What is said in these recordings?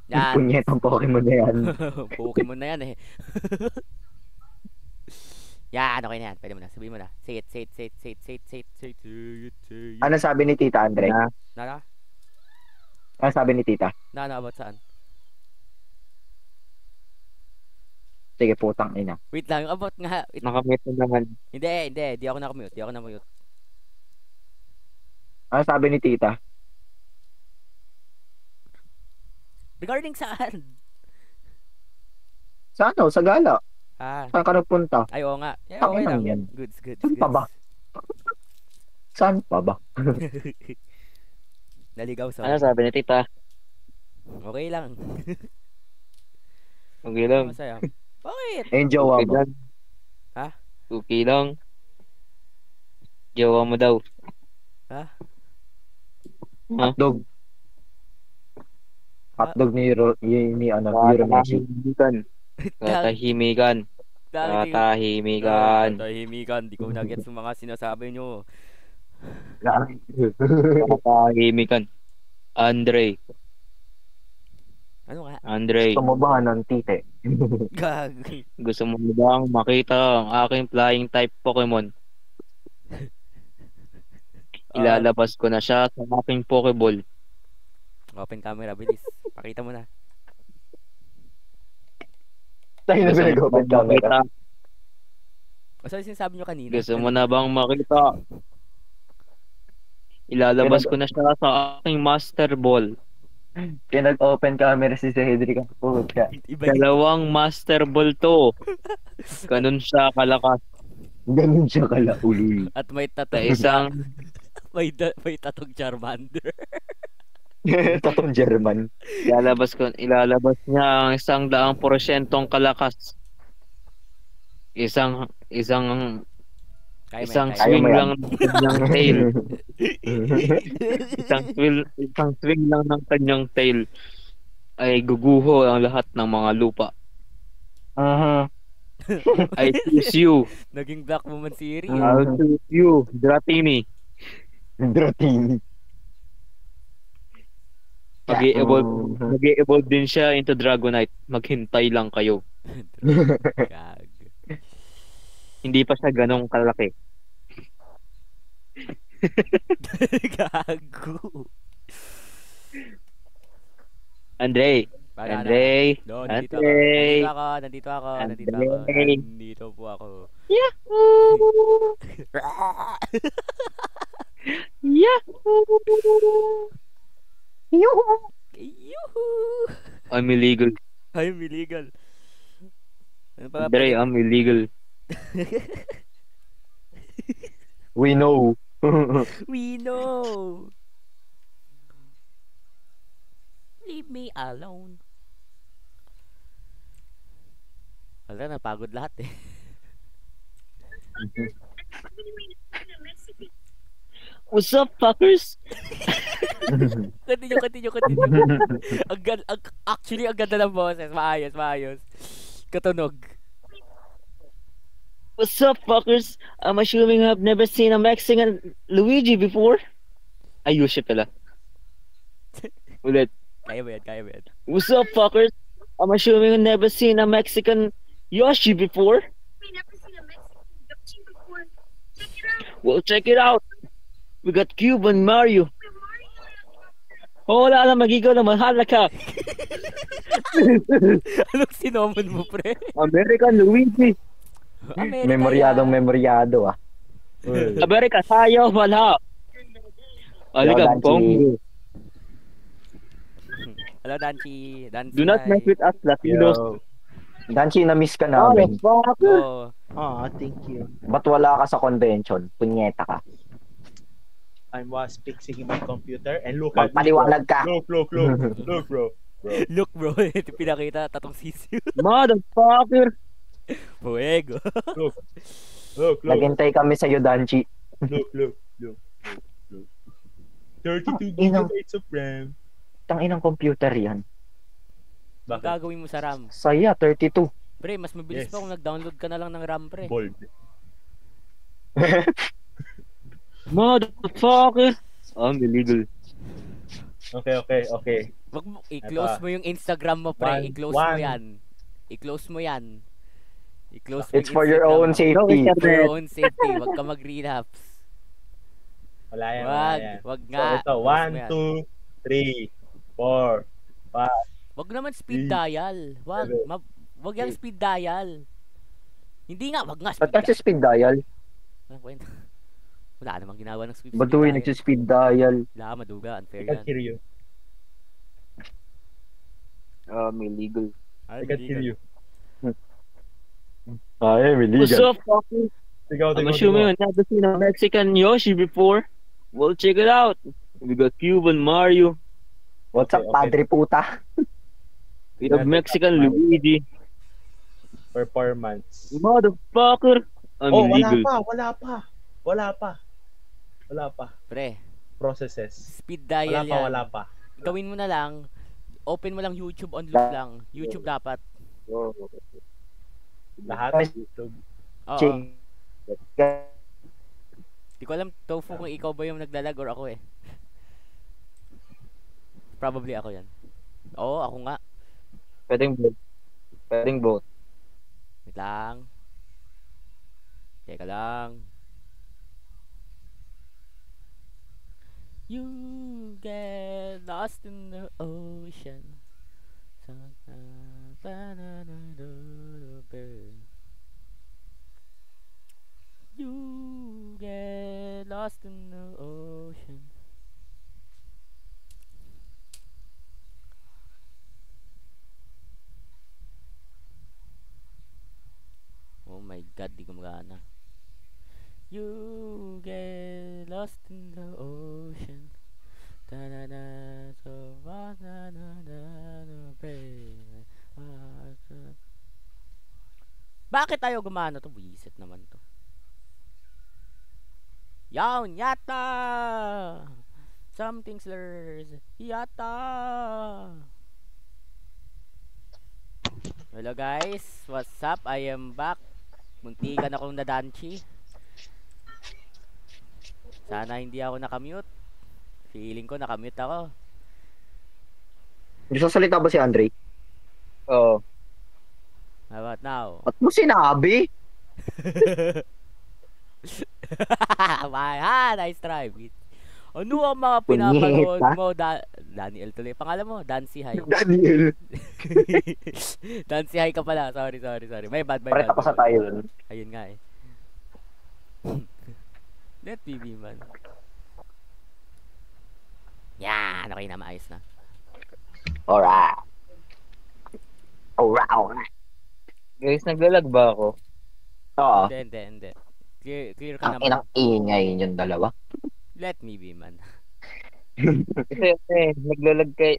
Yan. Punyetang Pokemon na yan. Pokemon na yan eh. Yan, okay na yan. Pwede mo na. Sabihin mo na. Say it, say it, say it, say it, say it, say it, say it, say it. Ano sabi ni Tita Andre? Na, Na? Ano sabi ni Tita? Na, about saan? Sige, putang ina. Wait lang, yung about nga. nakamute na naman. Hindi. Di ako nakamute. Di ako nakamute. Ano sabi ni Tita? Regarding saan? Sa ano? Sa gala. Ah, Saan ka nagpunta? ay, oo nga. Yeah, Tangin okay lang lang. yan. Goods, goods, Saan pa ba? Saan pa ba? Naligaw sa. Ano sabi ni tita? Okay lang. Okay lang. Masaya. Bakit? Eh, yung jowa Okay mo. lang. Ha? Okay lang. Jowa mo daw. Ha? Hotdog. Hotdog ni ano, ni Romeshi. Katahimikan. Katahimikan. Katahimikan. Di ko nagets yung mga sinasabi nyo. Katahimikan. Andre. Ano nga? Andre. Gusto mo ba ng tite? Gag. Gusto mo bang makita ang aking flying type Pokemon? Ilalabas ko na siya sa aking Pokeball. Open camera, bilis. Pakita mo na. Tayo na Gusto mo pinag-open bang makita? camera. O saan sinasabi nyo kanina? Gusto mo na bang makita? Ilalabas ko na siya sa aking Master Ball. Pinag-open camera si Cedric ang puta. Iba yun. Dalawang Master Ball to. Ganun siya kalakas. Ganun siya kalauli. At may Sa tatong isang may tatong Charmander. Tatong German. ilalabas niya ang 100% kalakas. Isang Kaya mo yan, isang kaya Kaya swing mo yan. lang ng kanyang tail. Isang swing lang ng kanyang tail ay guguho ang lahat ng mga lupa. I choose you. Naging Black Woman series. I'll choose you, Dratini. Dratini. Mag-evolve din siya into Dragonite. Maghintay lang kayo. Gag. Hindi pa siya ganong kalaki. Gago. Andre. Para Andre. No, Andre. nandito ako. Andre. Nandito po ako. Yahoo! Yahoo! Yuhu! I'm illegal. I'm illegal. Ano pa Andre, I'm illegal. We know. We know. Leave me alone. Wala, napagod lahat eh. What's up, fuckers? Continue. Actually, ang ganda ng boses. Maayos. Katunog. What's up, fuckers? I'm assuming I've never seen a Mexican Luigi before. Ayusin pala. Ulit. Kaya mo yan. What's up, fuckers? I'm assuming I've never seen a Mexican Yoshi before. Well, check it out. We got Cuban Mario. Oh, wala lang magigaw na mahala ka. Anong sinomon mo, pre? American Luigi. America Memoryado ah. America, sayo, wala. Alika, Danchi. Kong. Hello, Danchi. Do not mess with us, Latinos. Danchi, na-miss ka Oh, namin. fucker. Oh, Thank you. Ba't wala ka sa convention? Punyeta ka. I was fixing my computer and look at me. Magpaliwanag ka. Look, bro. look bro, ito pinakita tatong sisiyo. Motherfucker. Fuego. Look. Naghintay kami sa'yo, Danchi. Look. 32 Inang- gigabytes of RAM. Tanginang computer yan. Ang gagawin mo sa RAM? Saya, 32. Pre, mas mabilis Yes. pa kung nag-download ka na lang ng RAM, pre. Bold. Motherfucker. I'm illegal. Okay. Wag mo, i-close Eto. mo yung Instagram mo, pre. One- I-close mo one. yan. I-close mo yan. I-close mo It's yung for your Instagram own mo. safety. For your own safety. Wag ka mag-relapse. Wala yan, wala Wag. yan. Wag So, nga. ito, Close mo 1, yan. 2, 3, 4, 5. Wag naman speed Eight. dial. Wag. Seven. Wag yung speed dial. Hindi nga, wag nga Ba't speed dial. speed dial? Ano kwenta? Wala namang ginagawa ng speed Ba't tuwing dial. nagsi-speed dial? Wala, maduga. Unfair I can't yan. hear you. Illegal. I can't hear you. Ay, What's up, fucker? Sigaw, I'm sigaw, assuming sigaw. you've never seen a Mexican Yoshi before. Well, check it out. We got Cuban Mario. What's up, Okay, padre puta? We have Mexican Luigi. Performance. Motherfucker. Oh, wala Illegal. pa, wala pa. Wala pa. Wala pa. Pre, Processes. speed Wala dial pa, yan. wala pa. Gawin mo na lang. Open mo lang YouTube on loop lang. YouTube dapat. Lahat. Guys. YouTube. Oo. Ching. Di ko alam, Tofu, kung ikaw ba yung naglalag or ako eh. Probably ako yan. Oo, ako nga. Pwedeng both. Pwedeng both. Wait lang. Teka lang. You get lost in the ocean. You get lost in the ocean. Oh my god, di gumagana. You get lost in the ocean. Da-da-da, so bakit tayo gumana to? Wisit naman to. Yawn, yata! Something slurs. Yata! Hello guys, what's up? I am back. Muntikan akong nadanchi. Sana hindi ako nakamute. Feeling ko nakamute ako. Nagsasalita ba si Andre? Oh. How about now? Ba't mo sinabi? Nice try. Ano ang mga pinapanood Punyeta. mo? Daniel tuloy. Pangalan mo? Dancy High. Daniel. Dancy High ka pala. Sorry. My bad. Pare tapos na tayo dun. Ayun nga eh. Let me be man. Yan. Okay na, maayos na. Alright. Alright. Guys, naglalag ba ako? Oo. Hindi. Clear ka Ang naman. inang ingay yung dalawa. Let me be man. Kasi,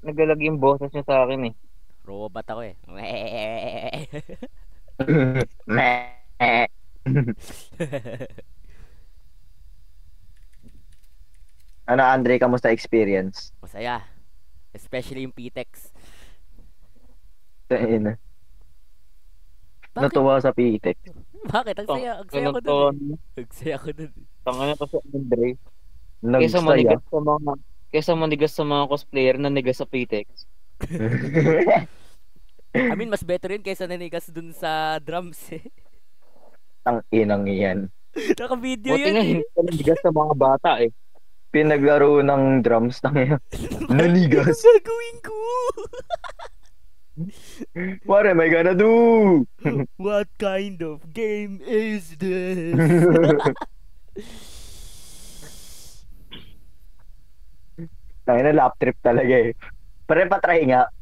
naglalag yung boses niya sa akin eh. Robot ako eh. Meh. Ano, Andre, kamusta experience? Masaya. Especially yung PTEX. Ayun. Bakit? Natuwa sa PTEC. Bakit? Ang saya ko dun eh. Ang saya ko dun. Tanga na to sa Andre. Kesa Nagsaya. manigas sa mga cosplayer na nigas sa PTEX. I mean, mas better yun kaysa nanigas dun sa drums eh. Ang inang iyan. Naka-video Buti yun nga eh. hindi ka nigas sa mga bata eh. Pinaglaro ng drums na ngayon. Nanigas. Ano gagawin ko? What am I gonna do? What kind of game is this? Tayo na lap trip talaga eh. Pare patry nga.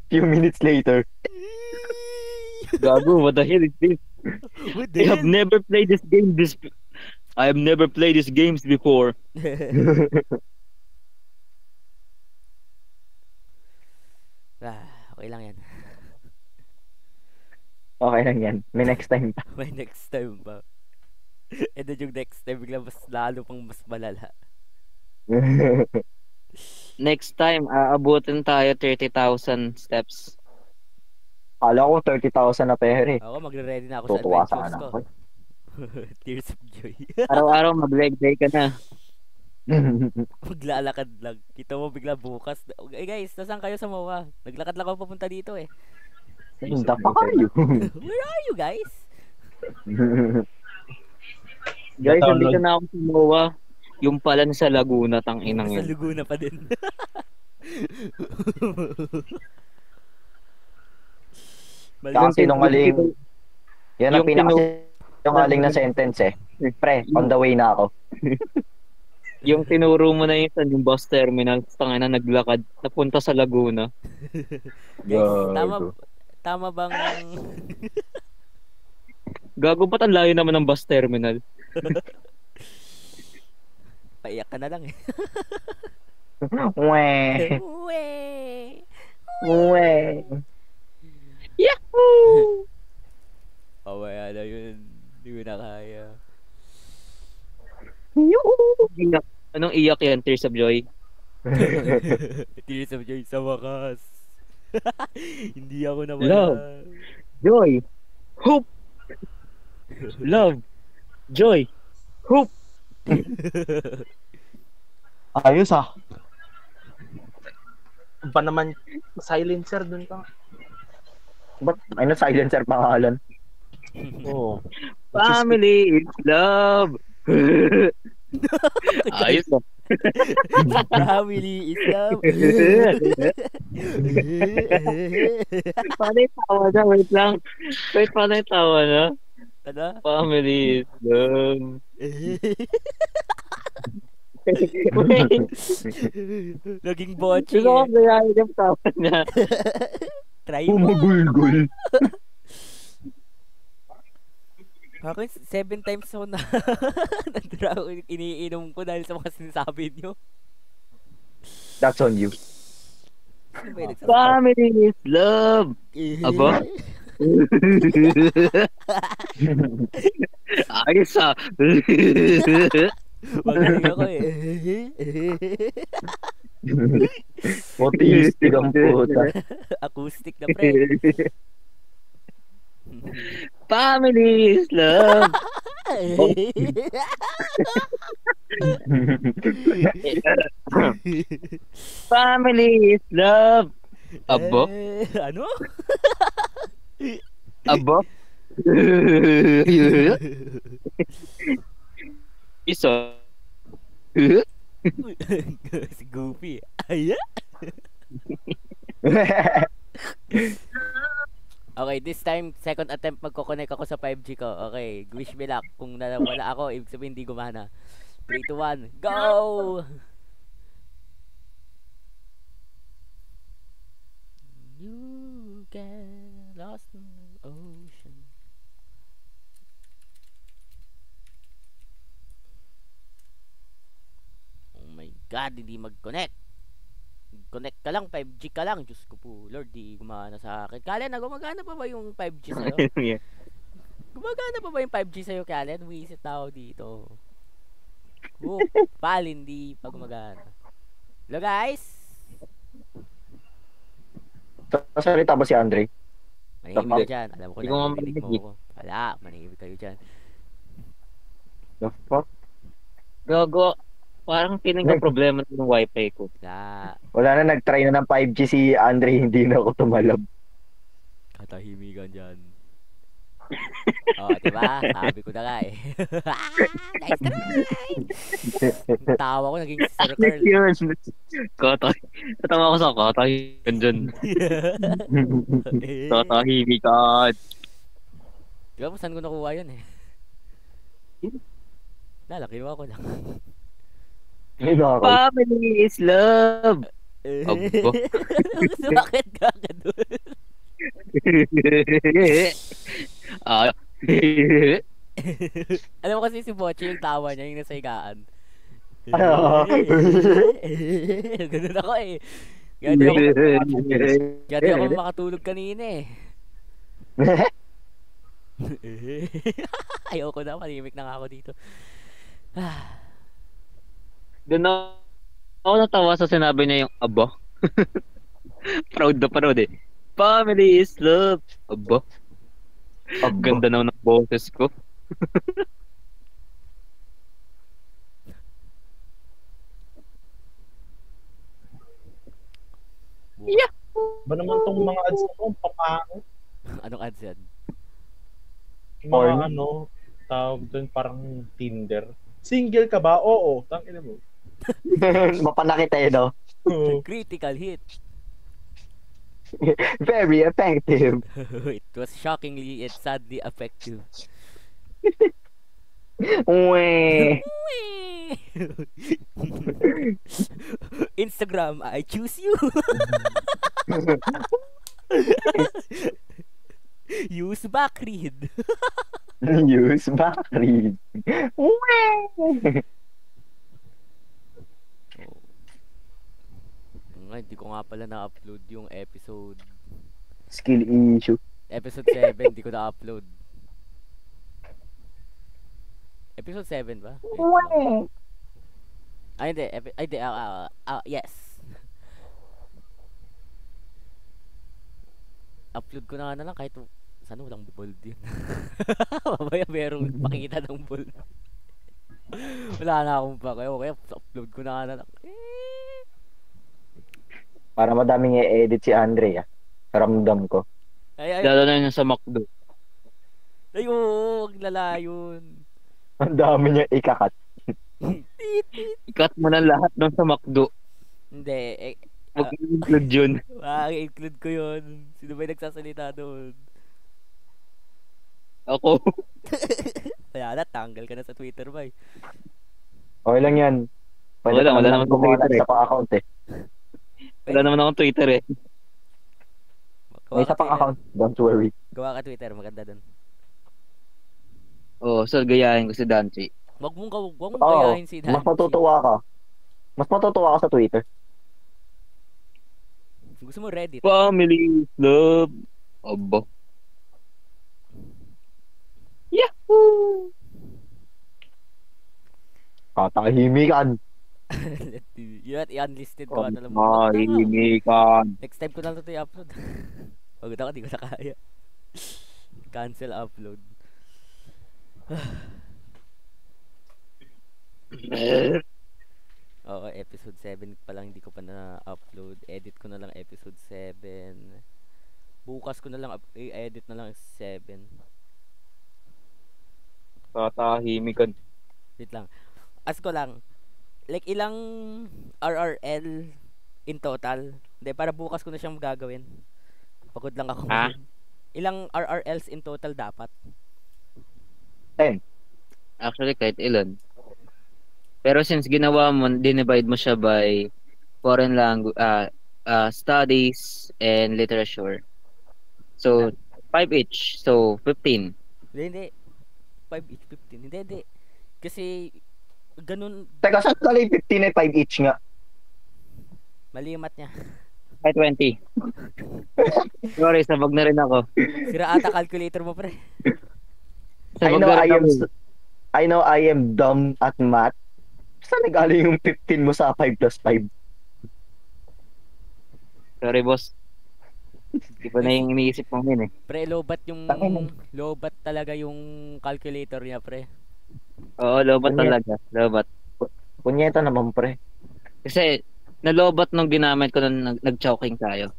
Few minutes later. Gago, what the hell is this? What I the have never played this game I have never played these games before. Okay lang yan. Okay lang yan. May next time pa. May next time pa. And then yung next time, bigla mas lalo pang mas malala. Next time, aabutin tayo 30,000 steps. Kala ko 30,000 na pera eh. Ako, magre-ready na ako sa Tutuwa adventures sana ko. ako. Tears of joy. Araw-araw mag-leg day ka na. Maglalakad lang. Kita mo bigla bukas. Eh guys, nasaan kayo sa MOA? Naglakad lang ako papunta dito eh. Punta pa kayo. Where are you guys? Guys, Download. nandito na ako sa MOA. Yung pala sa Laguna, tang inang Sa yan. Laguna pa din. Kasi sinungaling. Yan ang Yung pinakasinungaling na sentence eh. Pre, on the way na ako. Yung tinuro mo na yung bus terminal, tangina naglakad, napunta sa Laguna. Guys, Gago. tama bang Gago, ba't ang layo naman ng bus terminal? paiyak ka na lang eh. Weh. Weh. Weh. Yahoo! Pawaya na yun. Hindi ko na kaya. Iyak. Anong iyak yan? Tears of Joy? Tears of joy sa wakas. Hindi ako nawala. Love. Joy! Hope! Love! Joy! Hope! Ayos ah. Ano pa naman silencer dun ka? Ba't may na-silencer pangalan? Oo. Family is love! Ayos ah. Family is love. Paano yung tawa na? Wait lang. Wait, paano yung tawa na? Ano? Family is love. Naging botchy Gusto ko eh. gayahin yung tawa niya. Try mo. Umagulgul. Akin, 7 times ako na iniinom ko dahil sa mga sinasabi nyo. That's on you. Ano ba yung nagsasabi? Family is love. Aba? Ayos ah. Magaling ako eh. Autistic ang puta. Acoustic na pre. Family is love. Family is love. Aba? Ano? Aba? Isa. Si Goofy. Ay, okay, this time, second attempt magkoconnect ako sa 5G ko. Okay, wish me luck. Kung wala ako, ibig sabihin hindi gumana. 3, 2, 1, go! You get lost in the ocean. Oh my God, hindi mag-connect. Connect ka lang, 5G ka lang. Diyos ko po, Lord, di gumana sa akin. Kalen, gumagana pa ba yung 5G sa'yo? Gumagana pa ba yung 5G sa'yo, Kalen? Wisit na ako dito. Oh, pal, hindi pa gumagana. Hello, guys! Sasalita ba si Andre? Manahimik ka dyan. Alam ko Hindi ko na, nga narinig mo marinig. ako. Wala, manahimik kayo dyan. The fuck? Gago. Parang feeling ko problema ng wifi ko. Wala. Wala na, nag-try na ng 5G si Andre, hindi na ako tumalab. Katahimikan dyan. Oh, diba? Sabi ko na nga eh. Nice try! Tawa ko naging circle. Yun. Katay. Natawa ko sa katay. Ganyan. Tatahimikan. Diba mo saan ko nakuha yun eh? Lala, kinuha ko lang. Ayun ako. Family is love. Aba. Bakit ka ganun? Ah. Alam mo kasi si Boche yung tawa niya, yung nasa higaan. Ah. Ganun ako eh. Kaya di ako makatulog kanina eh. Ayoko na, malimik na nga ako dito. Doon ako natawa sa sinabi niya yung aba. Proud na proud eh. Family is love. Aba. Ang ganda naman ng boses ko. Ba naman tong mga ads na to, papao. Anong ads yan? Yung mga Porn. ano, tawag doon parang Tinder. Single ka ba? Oo. Tangina mo. Mapanakit eh, no? Critical hit. Very effective. It was shockingly and sadly effective. Uwe. Instagram, I choose you. Use backread. Use battery. Uwe. Hindi ko nga pala na-upload yung episode Skill issue. Episode 7, hindi ko na-upload. Episode 7 ba? Wait lang. Ay, hindi. Yes. Upload ko na nga na lang kahit sana walang bold yun. Mamaya merong pakita ng bold. Wala na akong pa. Kaya upload ko na nga na lang. Para madaming i-edit si Andre, ah. Ramdam ko. Ay. Lalo na yun sa McDo. Ay, oo. Wag lalayon. Ang dami niya ikakat. Ikat mo na lahat doon sa McDo. Hindi. Huwag mo include yun. I-include ko yun. Sino ba yung nagsasalita doon? Ako. Wala na, tanggal ka na sa Twitter ba eh. Okay lang yan. Wala naman sa gumawa Twitter, ng isa pang account eh. Wala naman akong Twitter eh. May isa pang account. Don't worry. Gawa ka Twitter, maganda doon. Oo, so gayahin ko si Dante. Wag mong Oo, gayahin si mas Danchi. matutuwa ka. Mas matutuwa ka sa Twitter. Gusto mo Reddit? Family, love. Aba. Yahoo! Katahimikan. Yun, i-unlisted ko na lang mo. Mahimikan. Next time ko na ito i-upload. Pagod ako, di ko na kaya. Cancel upload. Oo, episode 7 pa lang, hindi ko pa na-upload. Edit ko na lang episode 7. Bukas ko na lang i-edit na lang 7. Katahimikan. Wait lang. Ask ko lang, like ilang RRL in total? Hindi, para bukas ko na siyang gagawin. Pagod lang ako. Ha? Ilang RRLs in total dapat? 10. Actually, kahit ilan. Pero since ginawa mo, dinivide mo siya by foreign language, studies and literature. So, 5 each. So, 15. Hindi. 5 each, 15. Hindi. Kasi, ganun, Teka, saan pala yung 15 at 5 each nga? mali yung math niya. Kahit 20. Sorry, sabag na rin ako. Sira ata calculator mo, pre. Sabag na rin ako. I know I am dumb at math. Saan nagaling yung 15 mo sa 5 plus 5? Sorry, boss. Hindi pa na yung iniisip mo yun eh. Pre, lobat talaga yung calculator niya, pre. Oo, lobat talaga. Lobat. Punyeta naman, pre. Kasi, nalobat nung ginamit ko nung nag-choking tayo.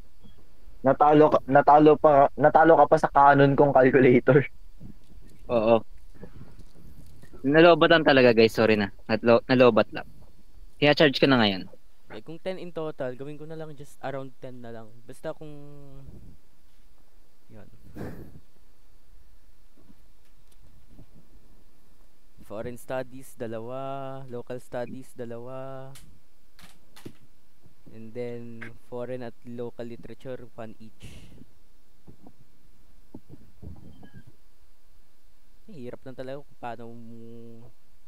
Natalo ka pa sa canon kong calculator. Oo. Nalobatan talaga, guys. Sorry na. Nalobat lang. Kaya charge ko na ngayon. Eh, kung 10 in total, gawin ko na lang just around 10 na lang. Basta kung... Yun. Foreign studies, 2. Local studies, 2. And then, foreign at local literature, 1 each. Hirap lang talaga kung paano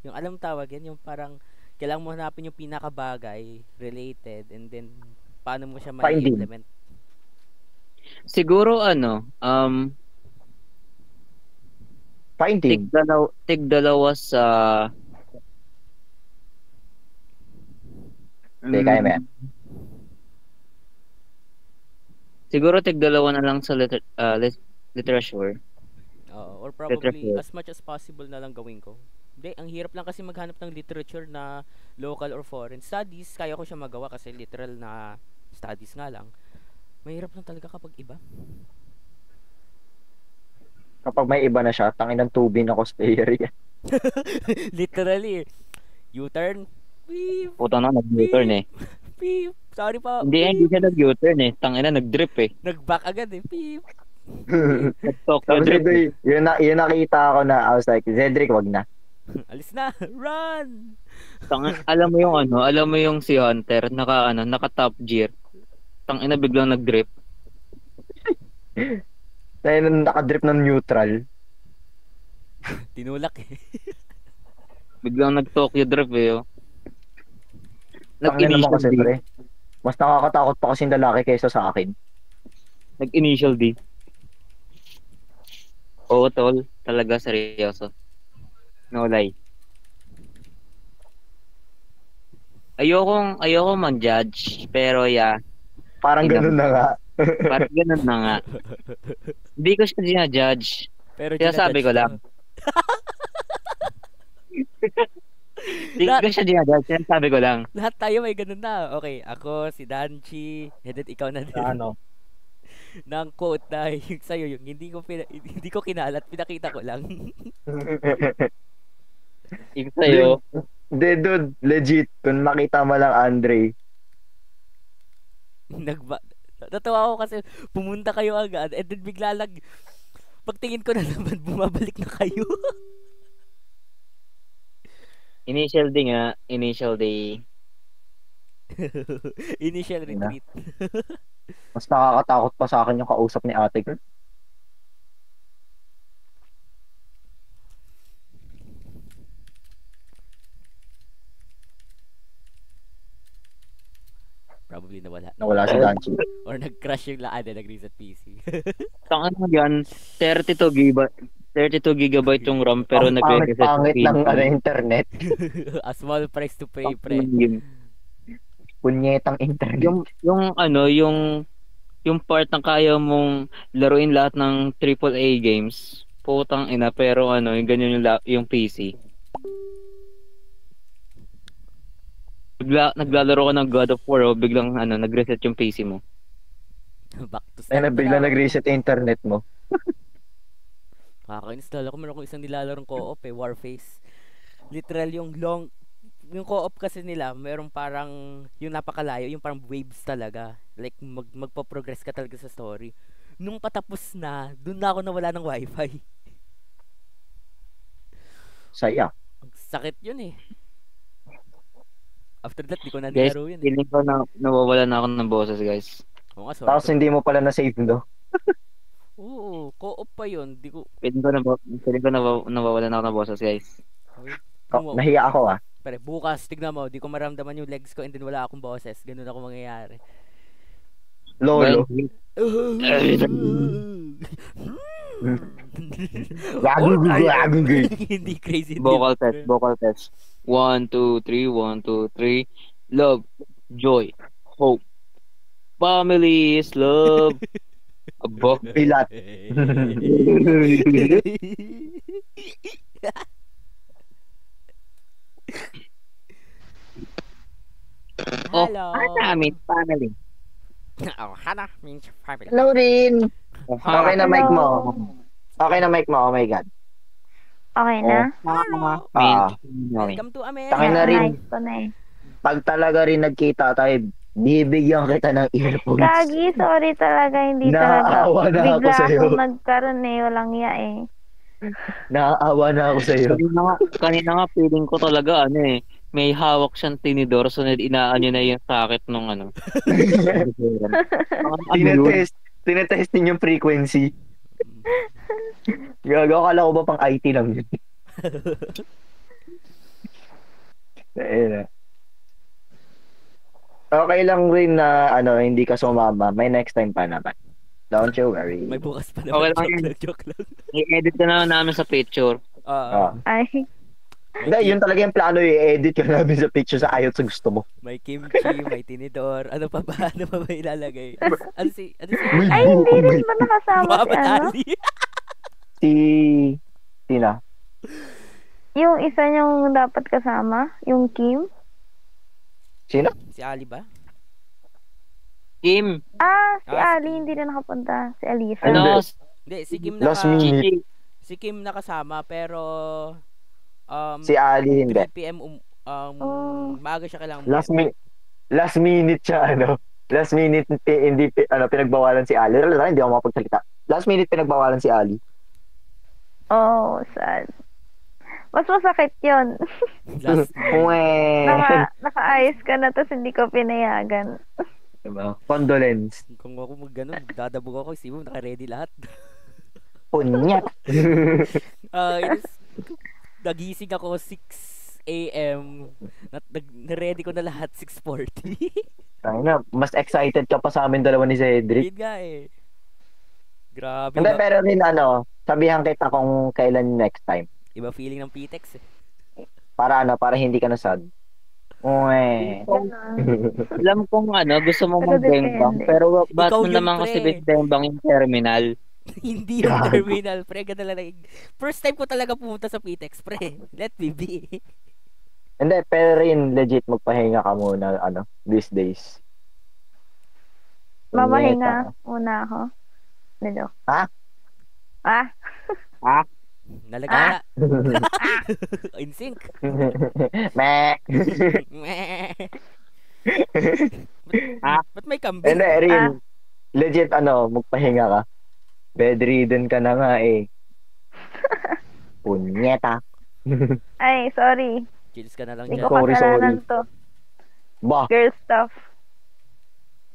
yung alam tawag yan, yung parang kailangan mo hanapin yung pinakabagay related and then paano mo siya ma-implement. Siguro Finding. tig-dalawa sa Hindi, kaya mo yan. Siguro tig-dalawa na lang sa literature. Or probably Literature. as much as possible na lang gawin ko. Hindi, ang hirap lang kasi maghanap ng literature na local or foreign. Studies, kaya ko siya magawa kasi literal na studies nga lang. Mahirap lang talaga kapag iba. Kapag may iba na siya, tangin ng tubig na cosplayer yan. Literally. U-turn. Beep, Puta na, nag-U-turn eh. beep. Sorry pa. Hindi siya nag-U-turn eh. Tangina, nag-drip eh. Nag-back agad eh. Beep. Nag-Tokyo Tapos drip ito, eh. yun nakita ko na, I was like, Zedric, wag na. Alis na. Run! Alam mo yung ano, alam mo yung si Hunter, naka top gear. Tangina, biglang nag-drip. Tayo nakadrip ng neutral. Tinulak eh. Biglang nag-Tokyo drip eh. Oh. Tangin naman kasi, Nag-initial D. pre. Mas nakakatakot pa kasing lalaki kaysa sa akin. Nag-initial D. Oo, tol. Talaga, seryoso. No lie. Ayoko man-judge, pero yeah, Parang ganun na nga. parang ganun na nga. Hindi ko siya ginajudge. Pero Kaya sabi ko lang. Hindi ko siya ginajudge, kaya sabi ko lang. Lahat tayo may ganun na. Okay, ako, si Danchi, and then ikaw na din. Ano? Ng quote na yung sa'yo, yung hindi ko kinalat, pinakita ko lang. Yung sa'yo, Hindi, dude, legit. Kung makita mo lang, Andre. Natawa ako kasi pumunta kayo agad, and then bigla lang, pagtingin ko na naman, bumabalik na kayo. initial D nga, initial D. Initial retreat. Mas nakakatakot pa sa akin yung kausap ni ate ko. Probably nawala. Nawala si Danchi. Or nag-crash yung laan na nag-reset PC. Tangan mo yan, 32 gigabyte yung RAM pero Ang nag-reset pangit ng internet. A small price to pay, pre. Punyetang internet. Yung part na kaya mong laruin lahat ng AAA games, putang ina, pero yung ganyan yung PC. Naglalaro ka ng God of War, biglang nag-reset yung PC mo. Back to Ay, start. bigla nag-reset yung internet mo. Kakaka-install ako. Meron akong isang nilalarong co-op Warface. Literal yung co-op kasi nila, meron parang yung napakalayo, yung parang waves talaga. Like magpo-progress ka talaga sa story. Nung patapos na, dun na ako nawala ng wifi. Saya. Ang sakit yun eh. After that, di ko na Guys, nilaro yun eh. feeling ko na nawawala na ako ng boses, guys. Oo nga, sorry. Tapos hindi mo pala na-save, no? Oo, co-op pa yun. Di ko... Feeling ko nawawala na ako ng boses, guys. Nahiya ako, ah. Pare, bukas, tignan mo, di ko maramdaman yung legs ko and then wala akong boses. Ganun ako mangyayari. Lolo. Hindi crazy. Vocal test. 1, 2, 3, 1, 2, 3. Love, joy, hope. Family is love. Abo. Pilat. Hello. Hana means family. Oh, Hana means family. Hello rin. Okay na Hello. mic mo. Okay na mic mo, oh my God. Okay na? Hana Ah. means family. Welcome to Tangin America. na rin. Nice ko na eh. Pag talaga rin nagkita tayo, bibigyan kita ng earphones. Gagi, sorry talaga. Hindi talaga. Naaawa na ako Bigla sa'yo. akong nagkaroon eh. Walang iya eh. Naaawa na ako sa'yo. Kanina nga feeling ko talaga may hawak siyang tinidor so inaano na yung sakit nung Tinetesting yung frequency. Gagawa kala ko ba pang IT lang yun? Ayun. Okay lang rin na hindi ka sumama. May next time pa naman. Don't you worry. May bukas pa Okay naman. lang Joke lang. I-edit ka na namin sa picture. Ah. Ay, Hindi, yun talaga yung plano, i-edit ka namin sa picture sa ayot sa gusto mo. May kimchi, may tinidor. Ano pa ba? Ano pa ba ilalagay? Ano si... ay hindi rin ba nakasama si Muhammad ano? Ali. Si... Sina? Yung isa niyong dapat kasama? Yung Kim? Sino? Si Ali ba? Kim. Si Ah, Ali, hindi na nakapunta. Si Alisa. Ano? Hindi, si Kim Last naka... minute. Gigi. Si Kim nakasama, pero... Si Ali hindi. 3 p.m. Oh. maaga siya kailangan Last minute siya, ano. Last minute, hindi, pinagbawalan si Ali. Hindi ako mapagsalita. Last minute, pinagbawalan si Ali. Oh, sad. Mas masakit yun. Last Nakaayos ka na tapos hindi ko pinayagan. Diba? Condolence. Kung ako mag-ganon, dadabog ako. Isipin mo, naka-ready lahat. Punyat. Nagising ako 6 a.m. Na-ready ko na lahat 6:40. Tangina, mas excited ka pa sa amin dalawa ni Cedric. Yun nga eh. Grabe. Hindi, pero rin sabihan kita kung kailan next time. Iba feeling ng PTEX eh. Para hindi ka na sad. Uwe. Alam kong gusto mo mag-bengbang, pero ba't Ikaw mo yun, naman pre. kasi bengbang yung terminal? Hindi yung terminal, pre. Ganda lang. First time ko talaga pumunta sa PTEX, pre. Let me be. Hindi, pero rin legit magpahinga ka muna, these days. Mamahinga muna ako. Nilo. Ha? Nalagala. In sync. Meh. Ba't may kambing? Hindi, rin. Legit, magpahinga ka. Bedridden ka na nga eh. Punyeta. Ay, sorry. Chills ka na lang Hindi dyan. ko kasalanan to. Ba, Girl stuff.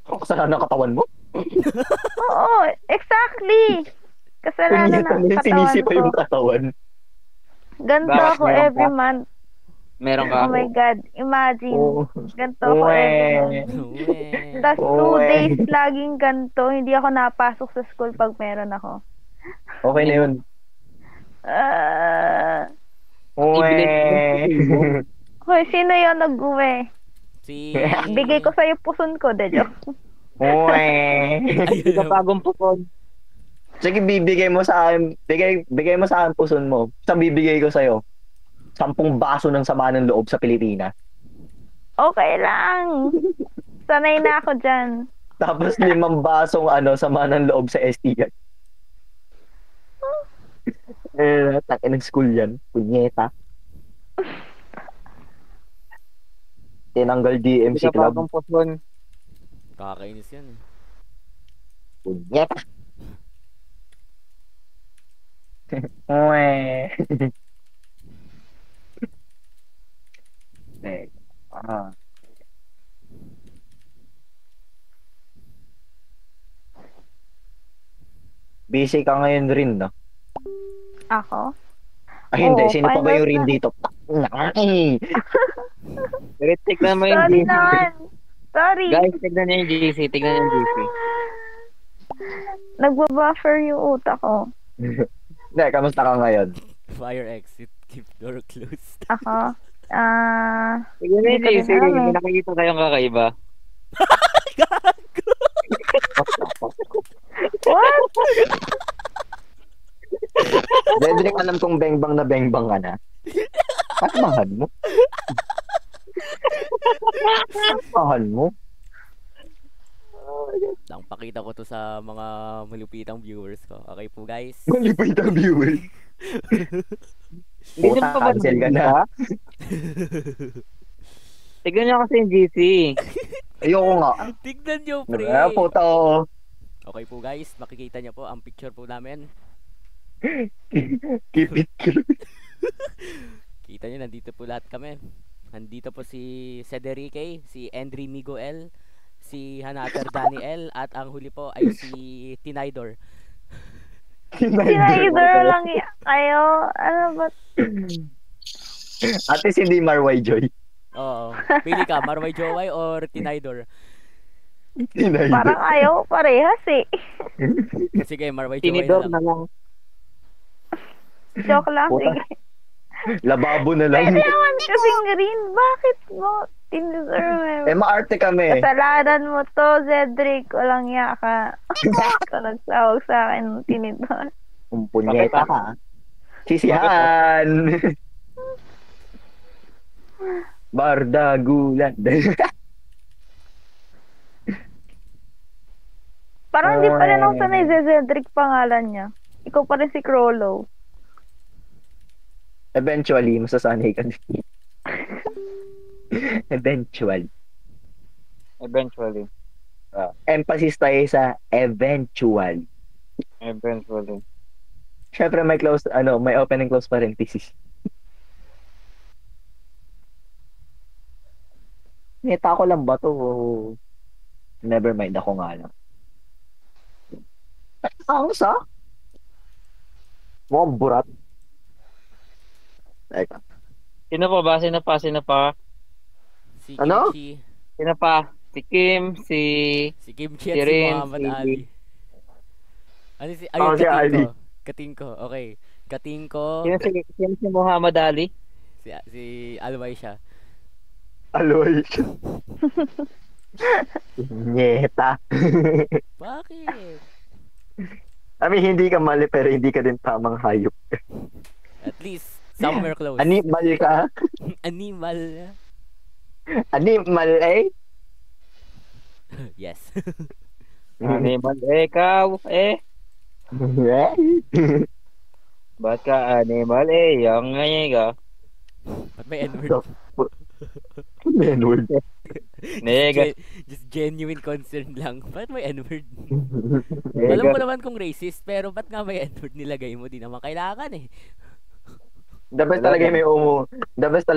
kasalanan ng katawan mo? Oo, exactly. Kasalanan Punyeta ng mo yung katawan sinisipa ko. yung katawan. Ganto Bakit ako meron every ka? month. Meron ka? Oh my God. Imagine. Oh. Ganto ako every month. Uwe. Tapos 2 Uwe. days laging ganto. Hindi ako napasok sa school pag meron ako. Okay na yun. Uwe. Hoy, sino yun nag-uwi? Si... Bigay ko sa'yo puson ko, de joke. Uwe. Hindi ka bagong pupon. Sige, bibigay mo sa akin, bigay mo sa akin puson mo. Sa bibigay ko sa'yo, 10 baso ng sama ng loob sa Pilipinas. Okay lang. Sanay na ako dyan. Tapos 5 basong sama ng loob sa STI. Takin ng school yan. Punyeta. Tinanggal Hindi DMC ka Club. bagong pupon. Kakainis yan eh. Punyeta. Uwe. Busy ka ngayon rin, no? Ako? Ay, hindi. Oo, Sino pa ba final yung rin na. dito? Ay! Pero tignan mo yung Sorry GC. naman. Sorry. Guys, tignan niyo yung GC. Tignan niyo yung GC. Nagbabuffer yung utak ko. Hindi, kamusta ka ngayon? Fire exit. Keep door closed. Ako? Tignan niyo yung Hindi ko GC. rin alam May eh. nakikita kayong kakaiba. What? Dedrick, alam kong bengbang na bengbang ka na. Pasmahan mo. Pasmahan mo. Lang pakita ko to sa mga malupitang viewers ko. Okay po guys. Malipay na viewer. Hindi Puta, pa ba cancel ka na. Tignan niyo kasi yung GC. Ayoko nga. Tignan nyo pre. Puta, oo. Okay po guys. Makikita nyo po ang picture po namin. Keep it cute. Kita nyo nandito po lahat kami. Nandito po si Cedric, si Endry Miguel, si Hanater Daniel, at ang huli po ay si Tinaydor. Sinaider lang kayo. Ano ba? Ate si Dimar Joy. Oo. Pili ka, Marway Joway or Tinaydor? Parang ayaw parehas eh. Sige, Marway Joway Tinidor na na lang. lang. Joke lang. Puta. Sige. Lababo na lang. Pwede naman kasing green. Bakit mo tinuserve? Maarte kami. Kasalanan mo to, Cedric. Walang iya ka. Kung nagsawag sa akin ng tinidor. Punyeta ka. Sisihan. Bardagulan. Parang hindi pa rin ako sanay Zedric pangalan niya. Ikaw pa rin si Crollo. Eventually, masasanay ka din. Eventually. Eventually. Emphasis tayo sa eventually. Eventually. Syempre may may open and close parenthesis. Nita ko lang ba to? Never mind, ako nga lang. Ang sa? Mukhang burat. Teka. Sino pa ba? Sino pa? Si Ano? Kimchi. Sino pa? Si Kim, si Si Si at si Rin, Muhammad si- Ali. Ano si... Oh, Ayun, si Ali. Katingko. Okay. Katingko. Sino si Muhammad Ali? Si Alway siya. Aloy. Nyeta. Bakit? I mean, hindi ka mali pero hindi ka din tamang hayop. At least, somewhere close. Animal ka? Animal. Animal eh? Yes. Animal, ikaw, ba't ka animal, yung ngayon ka? Ba't may N-word? N-word. Nega, Just genuine concern lang. Ba't may N-word? Alam mo nega. naman kung racist, pero ba't nga may N-word nilagay mo? Di naman kailangan eh. The best talaga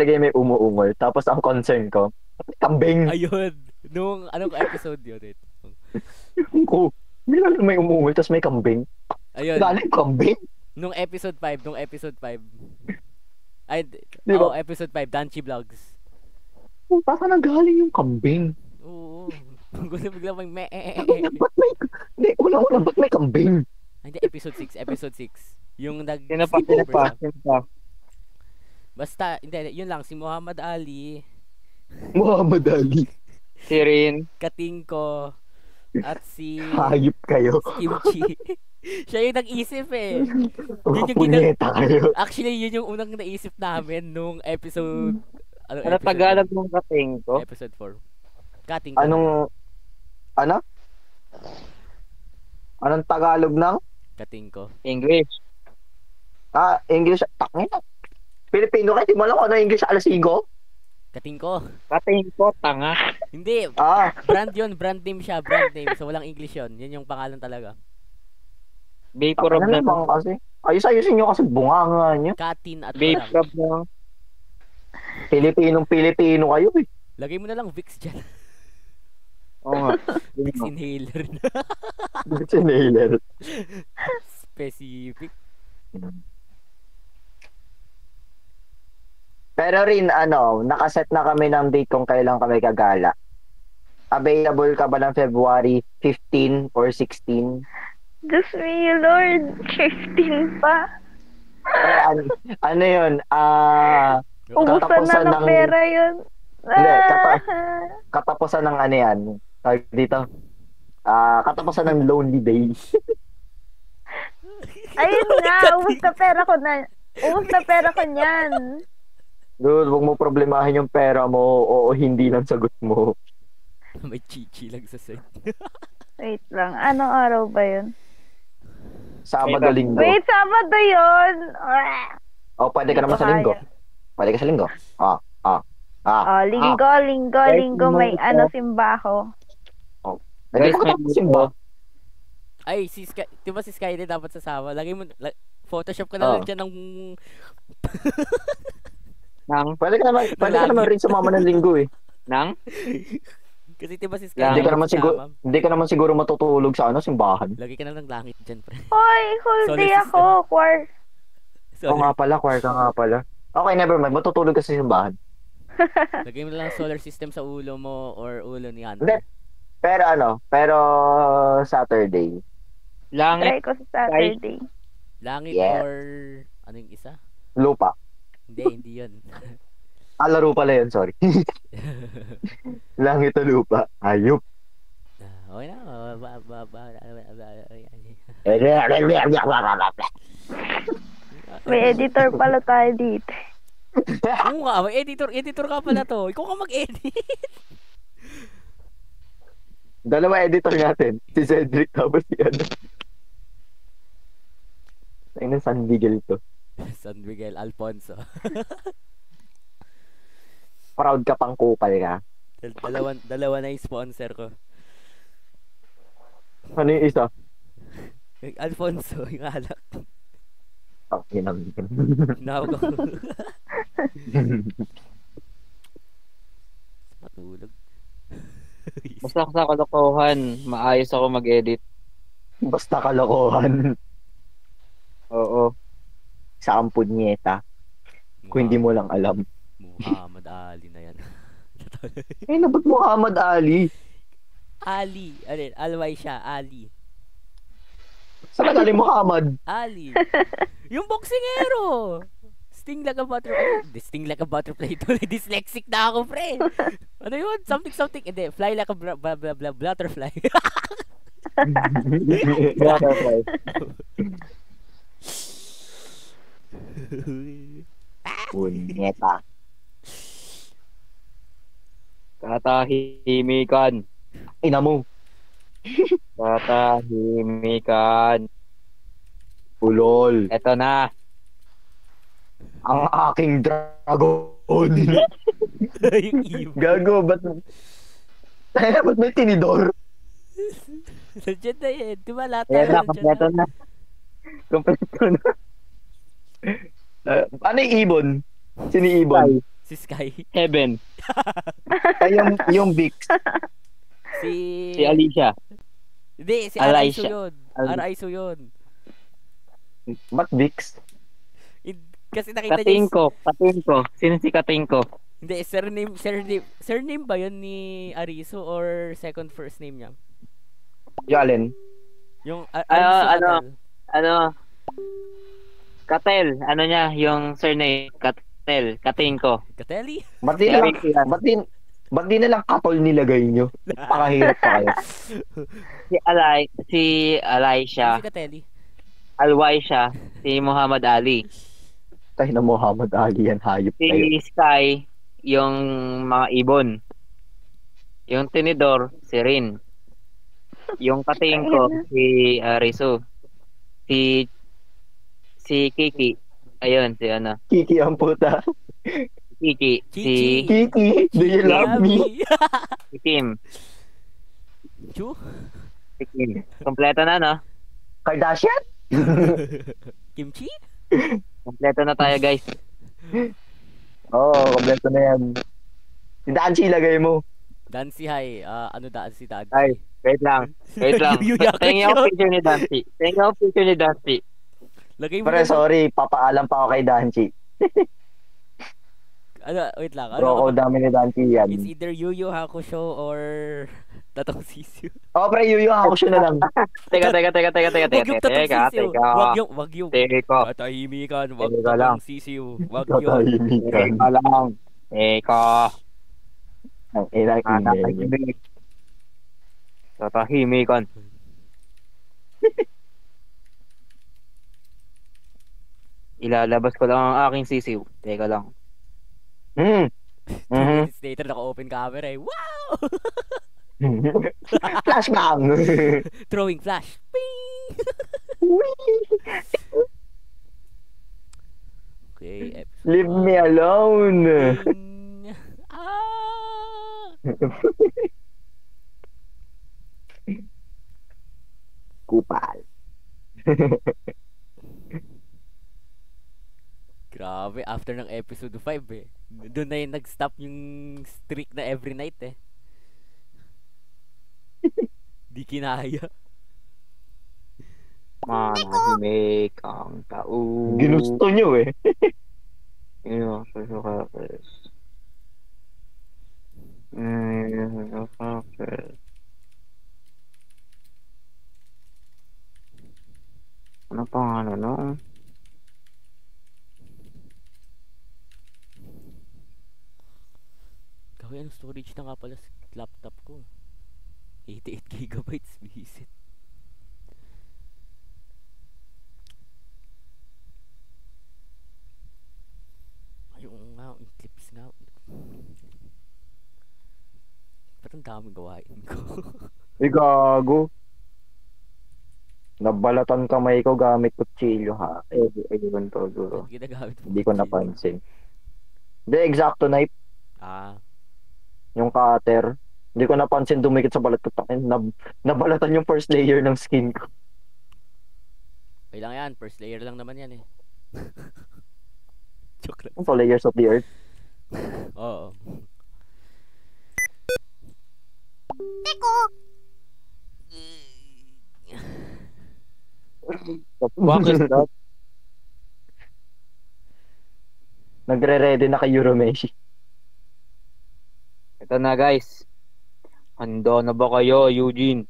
yung may umuungol. Tapos ang concern ko, kambing. Ayun. Nung anong episode yun? Ko, may umuungol tapos may kambing. Ayun. Galing kambing? Nung episode 5. Ay, Di ba? episode 5, Danchi Vlogs. Saan ang galing yung kambing? Oo. Gusto bigla may Ba't may, hindi, unang-unang, ba't may kambing? Hindi, episode 6. Yung nag... Sino pa? Basta, hindi, yun lang. Si Muhammad Ali, Muhammad Ali. Si Rin. Katingko, at si Hayop kayo. Kimchi. Siya yung nag-isip eh. Mga yung punyeta kayo. Actually, yun yung unang naisip namin nung episode... Ano episode? Tagalog mong kating ko? Episode 4. Katingko. Ano? Anong Tagalog ng? Katingko. English. English. Tangin na. Pilipino kayo, di mo alam kung ano English alasigo? Katingko. Kating ko, tanga. Hindi, brand yun. Brand name siya. Brand name. So, walang English yun. Yun yung pangalan talaga. Vapor of Ano the... naman kasi? Ayusin nyo kasi bunganga nyo. Katin at Vapor walang. of the... Pilipinong-Pilipino kayo eh. Lagay mo na lang Vicks dyan. Oo nga. Vicks inhaler na. Sinailer. Specific. Pero rin, nakaset na kami ng date kung kailan kami gagala. Available ka ba ng February 15 or 16? Diyos me, Lord. 15 pa. Ano yun? Ubusan na Katapusan ng ng- pera yun. Hindi, katapusan ng ano yan. Tawag dito. Katapusan ng Lonely Days. Ayun nga, ubus na pera ko na. Ubus na pera ko niyan. Dude, huwag mo problemahin yung pera mo o hindi lang sagot mo. May chichi lang sa side. Wait lang, anong araw ba yun? Sabado, Linggo. Wait, Sabado yun! O, pwede ka naman sa Linggo. Pwede ka sa Linggo. Linggo, may simbaho. Pwede ka Guys, naman simba. Ay, di ba si Skyler dapat sasama? Lagay mo, Photoshop ka na lang dyan ng... Pwede ka naman rin sumama ng Linggo eh. Kasi di ba si Lang. Skyler Hindi ka naman siguro matutulog sa simbahan. Lagay ka na ng langit dyan, pre. Hoy, whole Solar day system. ako, choir. Oo nga pala, choir ka nga pala. Okay, never mind. Matutulog ka sa simbahan. Lagay mo lang solar system sa ulo mo or ulo ni Hindi. Hunter. Pero Saturday. Try Langit. ko sa Saturday. Langit Yeah. or... Ano yung isa? Lupa. Hindi yun. Laro pala yun, sorry. Langit o lupa. Ayup. Okay na. May editor pala tayo dito. Oo nga, may editor ka pala to. Ikaw ka mag-edit. Dalawa editor natin. Si Cedric tapos si ano. Ay, ng San Miguel to. San Miguel Alfonso. Proud ka pang kupal ka. Dalawa na yung sponsor ko. Ano yung isa? Yung Alfonso, yung alak. Oh, ginam. Nawag ako. Matulog. Basta sa kalokohan, maayos ako mag-edit. Basta kalokohan. Oo. Sa punyeta. Kung hindi mo lang alam. Muhammad Ali na yan. Eh, nabot Muhammad Ali? Ali. Alin? Alway siya. Ali. Saan nagali Muhammad? Ali. Yung boxingero. Sting like a butterfly. Sting like a butterfly. Dyslexic na ako, pre. Ano yun? Something. Hindi. Fly like a butterfly. Butterfly. Punyeta. Katahimikan. Ina mo. Katahimikan. Ulol. Eto na. Ang aking dragon. Yung evil. Gago, ba't may tinidor? Nandiyan na yun. Di ba lahat Ayan na, nandiyan kompleto na. Kompleto na. Ano yung ibon? Sino yung ibon? Si Sky. Heaven. Ay, yung Vix. Si Alicia. Hindi, si Alicia. Araiso yun. Araiso yun. Ba't Vix? Kasi nakita niya Katingko. Sino si Katingko? hindi, surname ba yun ni Ariso or second first name niya? Yung alin? Yung Ariso Ano? Katel. Ano niya? Yung surname. Katel. Katingko. Kateli? Ba't di na lang katol nilagay nyo? Pakahirap pa kayo. Si Alicia. Si Kateli. Alwaisha. Si Muhammad Ali. Tayo na Muhammad Ali yan, hayop Si kayo. Sky. Yung mga ibon. Yung tinidor. Si Rin. Yung Katingko. Si Rizzo. Si Kiki. Ayun, si ano. Kiki ang puta. Kiki. Si Kiki, do you love me? Si Kim. Chu? Si Kim. Kompleto na, no? Kardashian? Kimchi? Kompleto na tayo, guys. Oo, kompleto na yan. Si Danchi, ilagay mo. Dancy High. Ano Dancy? Ay, wait lang. Yuyak Tingnan yun. ko picture ni Dancy. Lagay mo Pero na- sorry, papaalam pa ako kay Danchi. Wait lang. Bro, dami ni Danchi yan. It's either Yu Yu Hakusho or Tatong Sisiu. Oh, pre, Yuyu, ako siya na lang. Teka. Wag yung Tatong Sisiu. Wag yung. Teka. Katahimikan. Wag Teka lang. Tatong Sisiu. Wag yun. Katahimikan. Teka lang. Teka. Ang ilang email. Tatahimik. Tatahimikan. Ilalabas ko lang ang aking sisiw. Teka lang. 2 minutes later, naka-open camera eh. Wow! Flashbang! Throwing flash. Ping! Okay. Leave me alone! Ping! Kupal. Grabe, after ng episode 5 eh. Doon na yung nag-stop yung streak na every night eh. Di kinaya. Manahimik ang tao. Ginusto nyo eh. Ano pa nga no? Gawin, ang storage na nga pala sa laptop ko. 88 gigabytes, visit. Ayun nga, yung clips nga. Ba't ang daming gawain ko? Gago. Nabalatan kamay ko gamit kutsilyo ha. Ayun to, duro. Ba't ginagamit mo Hindi ko kutsilyo? napansin. Hindi, exacto knife. Ah, Yung cutter. Hindi ko napansin dumikit sa balat ko. Nabalatan yung first layer ng skin ko. okay lang yan. First layer lang naman yan eh. Joke lang. Ano to, layers of the earth? Oo. Fuck is that? Nagre-ready na kay Euromeshi. Ito na guys. Handa na ba kayo, Eugene?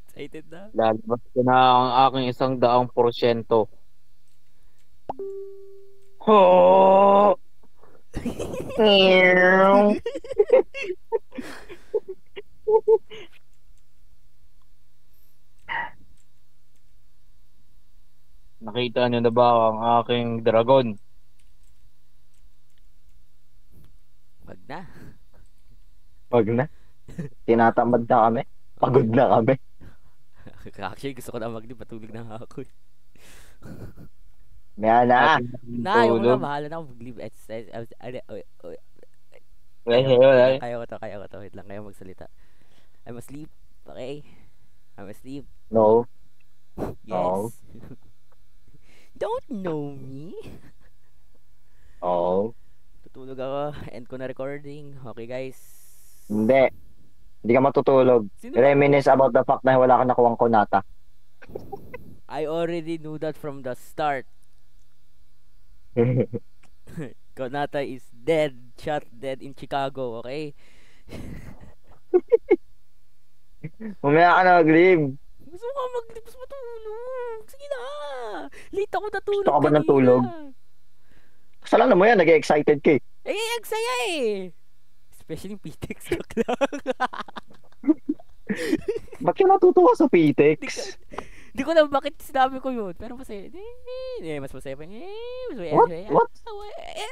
Excited na. Lalabas ko na ang aking 100%. Ho! Nakita niyo na ba ang aking dragon? Wag na. Wag na. Tinatamad na kami. Pagod na kami. Actually, gusto ko na patulog na nga ako eh. Maya na. Na, yung Tulog. mga bahala na ako mag-leave exercise. Wala. Kaya ko to. Wait lang, kayo magsalita. I'm asleep. Okay? I'm asleep. No. Yes. Don't know me. Oo. Tutulog ako. End ko na recording. Okay, guys. Hindi. Hindi ka matutulog. Sino ba? Reminisce about the fact na wala ka nakuwang kunata. I already knew that from the start. Konata is dead. Shot dead in Chicago, okay? Mamaya ka na mag-leave. Gusto ko mag-lips matulog. Sige na. Late ako natulog Gusto ka ba ng kanina. tulog? Kasalanan mo yan, nag-excited ka eh. Ang saya eh. Especially yung PTX joke lang. Ba't ka natutuwa sa PTEX? Hindi ko alam bakit sinabi ko yun. Pero masaya. Mas masaya pa. Mas masaya.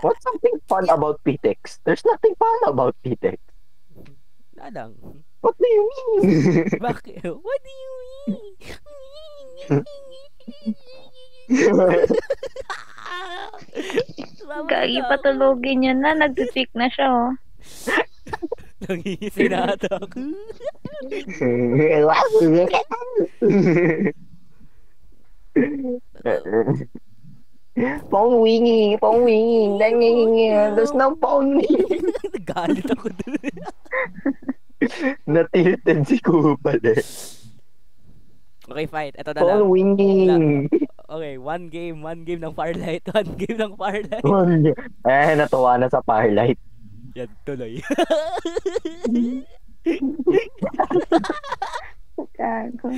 What's something fun about PTEX? There's nothing fun about PTEX. Wala lang. What do you mean? Bakit? What do you mean? Gagi, patulogin niyo na. Nagpipik na siya, oh. Nangihisay na ata ako. Phone ringing, there's no phone ringing. Nagalit ako dun. Natilted si Kupal eh. Okay, fight. Ito na lang. Phone ringing. Okay, one game ng Firelight. One game ng Firelight. Natuwa na sa Firelight. Yan, tuloy. Gago.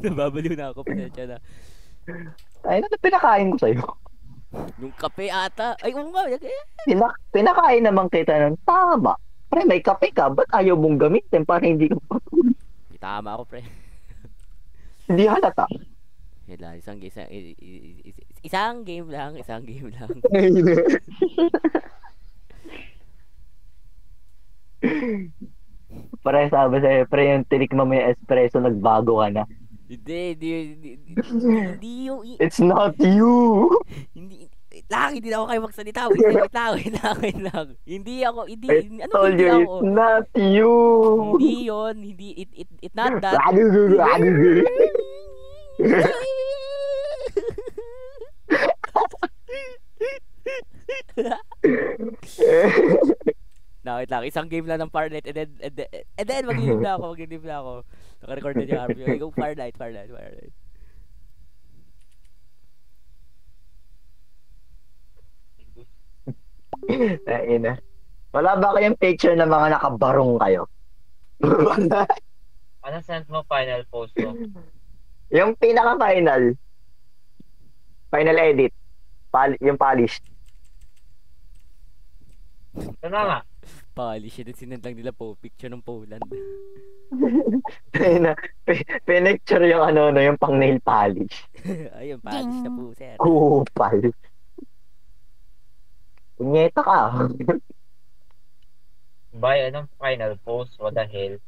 Nababaliw na ako. Pasensya na. Ay, ano pinakain ko sa'yo? Yung kape ata. Ay, oo nga. Pinakain naman kita ng tama. Pre, may kape ka. Ba't ayaw mong gamitin para hindi ka patulog? Tama ako, pre. Hindi halata. Isang game lang. Pare, sabi sa'yo, pre, yung tinikman mo yung espresso, nagbago ka na. Hindi yung... It's not you! Hindi na ako kayo magsalita. Wait lang. Hindi ako, I told hindi you, ako? it's not you! Hindi yun, it not that. Na, wait lang. Isang game lang ng Firelight and then mag-leave na ako. Naka-record na yung RP. Okay, go Firelight. Ina. Wala ba kayong picture ng mga nakabarong kayo? Ano send mo final post mo? Yung pinaka-final. Final edit. Yung polished. Ito na nga. Polish. Yun sinend lang nila picture ng Poland. Ina. Pinicture yung yung pang nail polish. Ayun, polish na po, sir. Kupal. Punyeta ka. By anong final post? What the hell?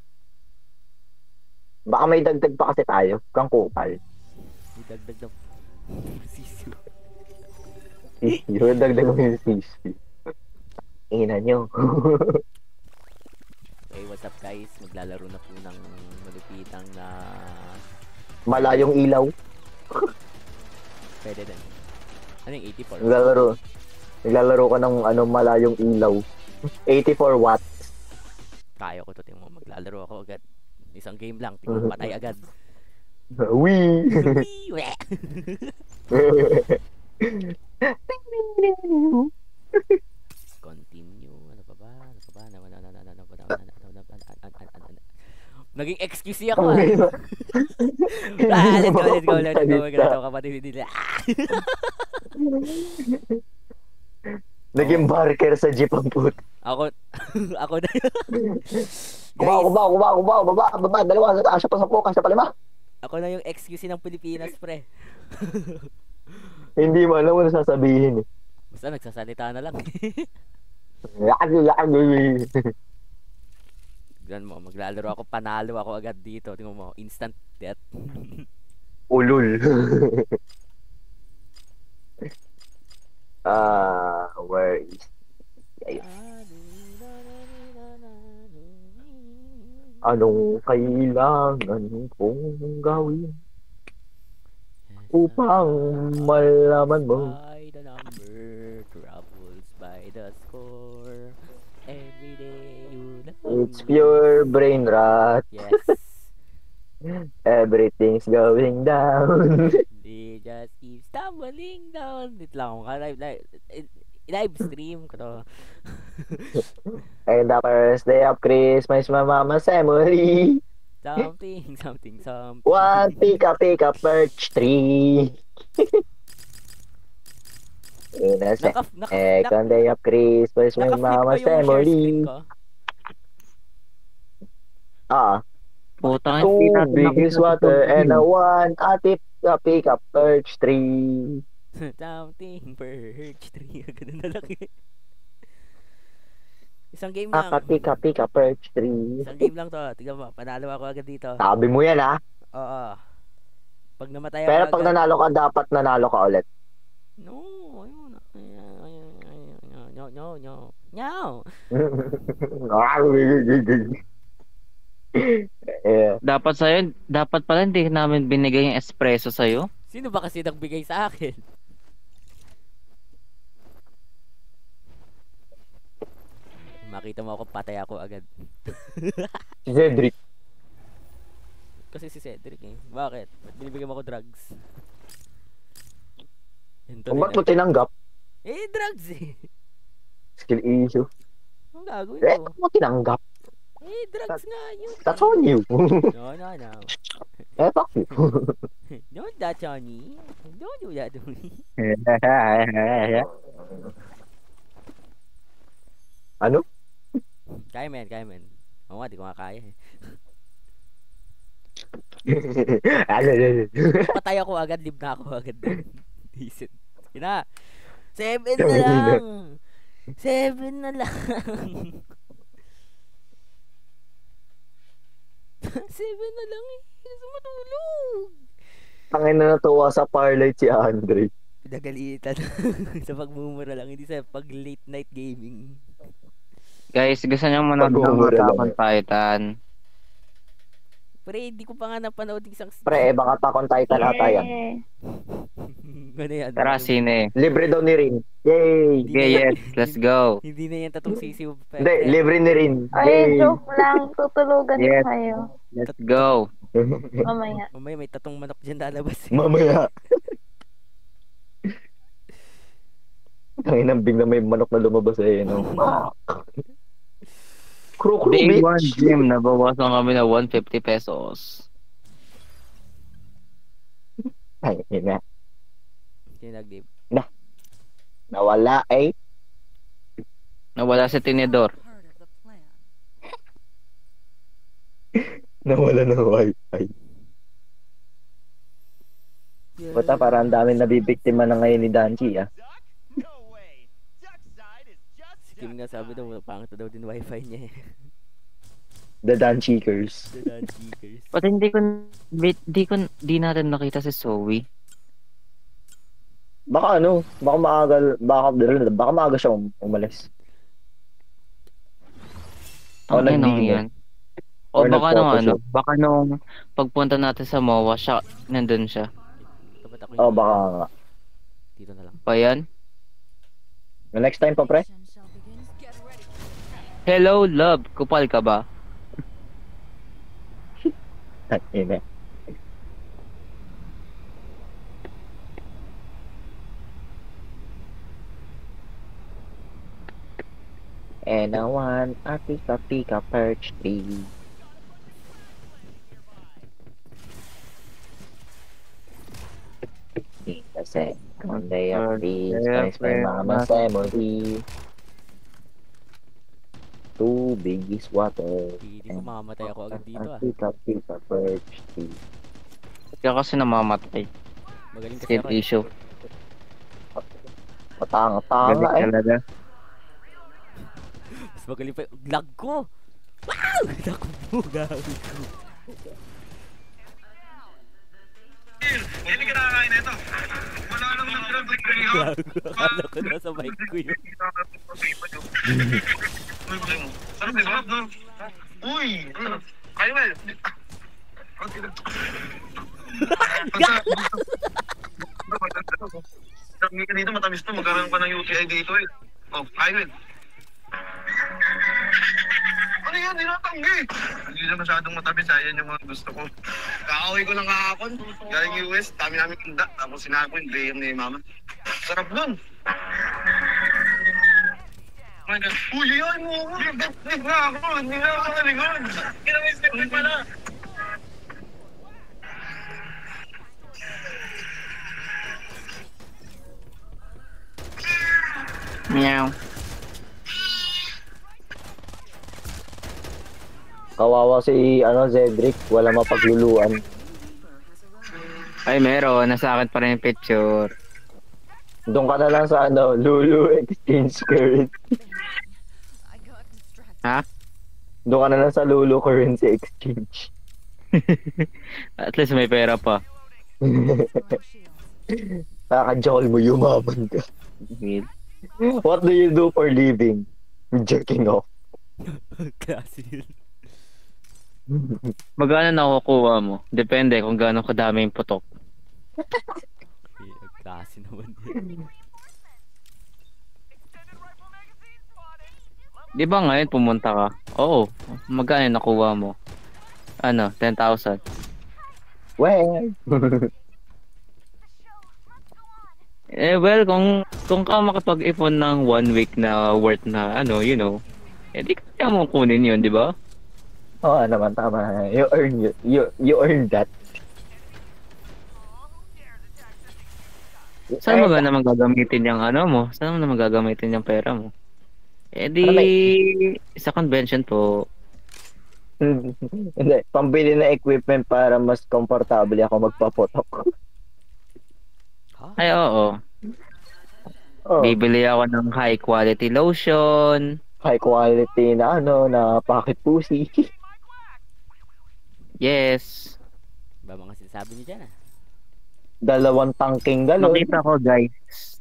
Baka may dagdag pa kasi tayo. Kang kupal. Idagdag na sisiw. Yung dagdag mo yung sisi. Ina nyo. Hey, what's up guys? Maglalaro na po ng malupitang na Malayong ilaw. pwede din. Ano yung 84? Naglalaro ka ng malayong ilaw. 84 watts. Kaya ko to, tingnan mo. Maglalaro ako agad. Isang game lang, tingnan mo, patay agad. Wee! Wee! Continue. Ano pa ba? Naging excuse ako ah. Let's go. Ganito kapatid nila. Naging barker sa jeep ang put. Ako na. Baba, dalawa, asya pa 10, kasya pa 5. Ako na yung excuse ng Pilipinas, pre. Hindi mo alam mo na sasabihin eh. Basta nagsasalita na lang. Tignan mo, maglalaro ako, panalo ako agad dito. Tingnan mo, instant death. Ulul. Where is... Anong kailangan kong gawin upang malaman mo? By the number, troubles by the score. Every day you know. It's pure brain rot. Yes. Everything's going down. They just keep stumbling down. Wait lang, live stream ko to. And the first day of Christmas, my mama's memory. Something. One pick a perch tree. In a second day of Christmas, my mama's memory. Putang Two biggest water and a pick a perch tree. Something perch tree. Ganun na lang eh. Isang game lang. Pick a perch tree. Isang game lang to. Tignan mo, panalo ako agad dito. Sabi mo yan ha. Oo. Pag namatay ako Pero agad. pag nanalo ka, dapat nanalo ka ulit. No, ayun. No. Yeah. Dapat pala hindi namin binigay yung espresso sa'yo. Sino ba kasi nagbigay sa akin? Makita mo ako, patay ako agad. Si Cedric. Kasi si Cedric eh. Bakit? Ba't binibigyan mo ako drugs? Ba't mo tinanggap? Eh, drugs eh. Skill issue. Ang gagawin ko? Ba't mo tinanggap? Eh, drugs nga yun. That's on you. No. Fuck you. Don't touch on me. Don't do that to me. Ano? Kaya men. Oo nga, di ko nga kaya eh. Patay ako agad, live na ako agad. Decent. Kina. 7 na lang. 7 na lang. 7 na lang eh. Gusto matulog. Tangin na natuwa sa parlay si Andre. Pinagalitan. Sa pagmumura lang, hindi sa pag late night gaming. Guys, gusto nyo manood ng Attack on Titan. Pre, hindi ko pa nga napanood isang... Pre, baka Attack on Titan ata yan. Ano yan? Tara, sine. Libre daw ni Rin. Yay! Okay, yes, let's go. Hindi na yan tatong sisiw. Hindi, libre ni Rin. Ay, joke lang. Tutulugan Yes. kayo. Let's go. Mamaya. Mamaya may tatong manok dyan lalabas. Mamaya. Tangin ang bigla may manok na lumabas eh. No? Kro-kro, Day bitch. 1 gym, nabawasan kami na 150 pesos. Ay, yun na. Sino nag-live? Nawala eh. Nawala si Tinidor. Nawala ng wifi. Bata, parang ang daming nabibiktima na ngayon ni Danchi ah. Si Kim nga sabi daw, pangit daw din wifi niya eh. The Dan Cheekers. The Dan Cheekers. Pati di natin nakita si Zoe. Baka maaga siya umalis. O Ang ino nag-dinner. yan. O Or baka nag-photoshoot. baka nung pagpunta natin sa MOA, nandun siya. Tapat ako Oh, baka nga. Dito na lang. Pa yan? Next time pa, pre. Hello, love. Kupal ka ba? Ina. And I want a pika perch tree. Kasi one day of peace, my mama's memory. Too big is water. Hindi ko mamamatay ako agad dito ah. Pika perch tree. Kaya kasi namamatay. Magaling kasi Still ako eh. issue. Patanga-tanga eh. talaga. Mas magaling pa yung lag ko. Wow! Naku po, gawin ko. Hindi ka nakakain na ito. Wala lang nag-traffic kayo. Gago, akala ko nasa mic ko yun. Sarap, di ba? Uy! Kayo nga. Sabi ka dito, matamis to. Magkaroon pa ng UTI dito eh. Oh, kayo eh. Ano yan? Dinatanggi. Hindi na masyadong matamis. Ayan yung mga gusto ko. Kakaway ko lang kahapon. Galing US, dami namin tinda. Tapos sinako yung graham ni mama. Sarap nun. Oh my God. Uy, yan mo ako. Nag-step na ako. Hindi na ako nalingon. Kinamistep na pala. Meow. Kawawa si Zedric, wala mapagluluan. Ay, meron. Nasa akin pa rin yung picture. Doon ka na lang sa Lulu Exchange Currency. Ha? Doon ka na lang sa Lulu Currency Exchange. At least may pera pa. Nakaka-jol mo, yumaman ka. Wait. What do you do for living? Jerking off. Klase yun. Magkano nakukuha mo? Depende kung gaano kadami yung putok. Klase naman yun. Di ba ngayon pumunta ka? Oo. Magkano nakuha mo? 10,000. Well. Well, kung ka makapag-ipon ng 1 week na worth na di kaya mo kunin yun, di ba? Oo naman, tama. You earn that. Saan mo ba naman gagamitin yung mo? Saan mo naman gagamitin yung pera mo? Sa convention po. Hindi, pambili na equipment para mas komportable ako magpapotok. Ay, oo. Oh, Bibili ako ng high quality lotion. high quality na na pocket pussy. Yes. Ba mga sinasabi niyo dyan ah? 2 tangking galon.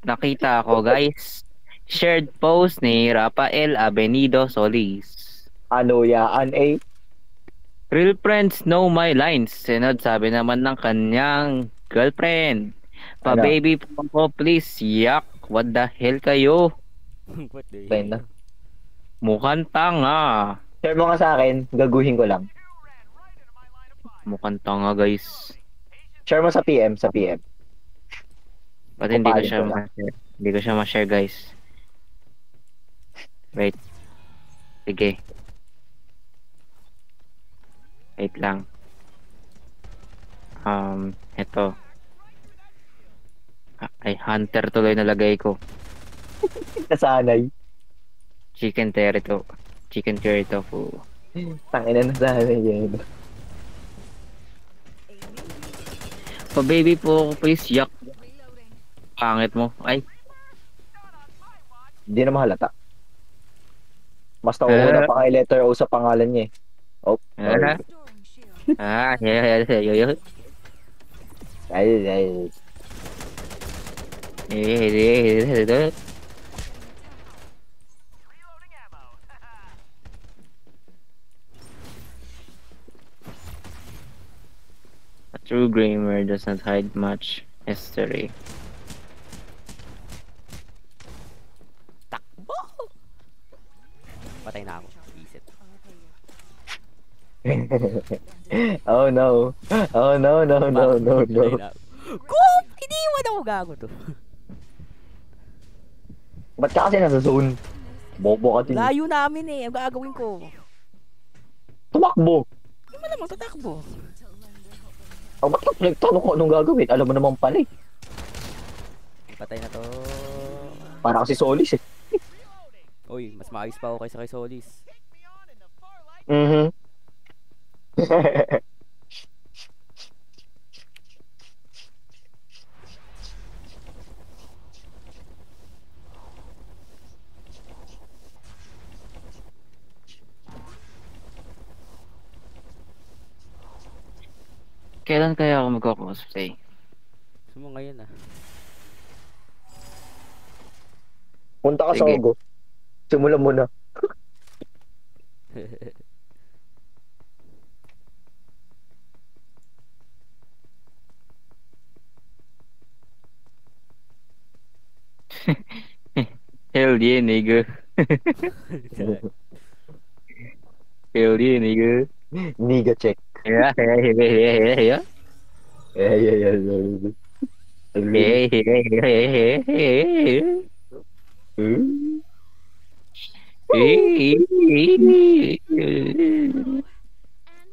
Nakita ko, guys. Shared post ni Rafael Avenido Solis. Yaan eh? Real friends know my lines. Sabi naman ng kanyang girlfriend. Pa-baby po ako, please. Yak. What the hell kayo? What the Fine na. hell? Mukhang tanga. Share mo nga sa akin, gaguhin ko lang. Mukhang tanga, guys. Share mo sa PM, Ba't hindi ko Kupalin siya ko lang. ma-share? Hindi ko siya ma-share, guys. Wait. Sige. Wait lang. Ito. Ay, Hunter tuloy nalagay ko. Nasanay. Chicken curry tofu. Tangina na nasanay yan. Pa-baby po ako, please. Yak. Pangit mo. Ay, Hindi na mahalata. Mas nauuna pa kay letter O sa pangalan niya eh. Oh, Ah, yeah. ay. A true gamer does not hide much history. Takbo! Patay na ako. Isit. Oh no. Oh no. Patay na ako. Coop! Iniwan ako gago to. Ba't ka kasi nasa zone? Bobo ka din. Layo namin eh. Ang gagawin ko. Tumakbo. Hindi mo naman tatakbo. Oh, ba't ka nagtanong ko anong gagawin? Alam mo naman pala eh. Patay na to. Para kasi Solis eh. Uy, mas maayos pa ako kaysa kay Solis. Mhm. Kailan kaya ako magko-cosplay? Gusto mo ngayon ah. Punta ka sa Sige. Ogo. Simulan mo na. Hell yeah, nigga. Hell yeah, nigga. Niga check. Yeah. Yeah.